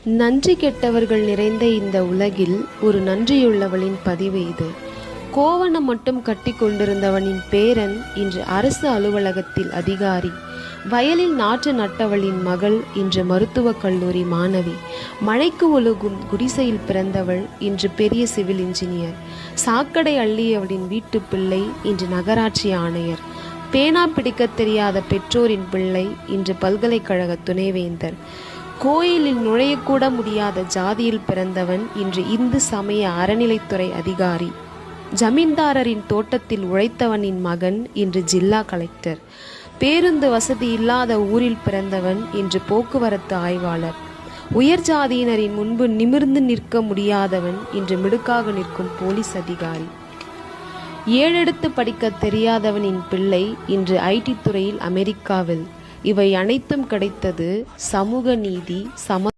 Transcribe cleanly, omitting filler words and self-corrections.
நன்றி கெட்டவர்கள் நிறைந்த இந்த உலகில் ஒரு நன்றியுள்ளவளின் பதிவு இது. கோவணம் மட்டும் கட்டி கொண்டிருந்தவனின் பேரன் இன்று அரசு அலுவலகத்தில் அதிகாரி. வயலில் நாற்று நட்டவளின் மகள் இன்று மருத்துவக் கல்லூரி மாணவி. மழைக்கு ஒழுகும் குடிசையில் பிறந்தவள் இன்று பெரிய சிவில் இன்ஜினியர். சாக்கடை அள்ளியவளின் வீட்டு பிள்ளை இன்று நகராட்சி ஆணையர். பேனா பிடிக்க தெரியாத பெற்றோரின் பிள்ளை இன்று பல்கலைக்கழக துணைவேந்தர். கோயிலில் நுழையக்கூட முடியாத ஜாதியில் பிறந்தவன் இன்று இந்து சமய அறநிலைத்துறை அதிகாரி. ஜமீன்தாரரின் தோட்டத்தில் உழைத்தவனின் மகன் இன்று ஜில்லா கலெக்டர். பேருந்து வசதி இல்லாத ஊரில் பிறந்தவன் இன்று போக்குவரத்து ஆய்வாளர். உயர் ஜாதியினரின் முன்பு நிமிர்ந்து நிற்க முடியாதவன் இன்று மிடுக்காக நிற்கும் போலீஸ் அதிகாரி. ஏழெடுத்து படிக்க தெரியாதவனின் பிள்ளை இன்று ஐடி துறையில் அமெரிக்காவில். இவை அனைத்தும் கிடைத்தது சமூக நீதி,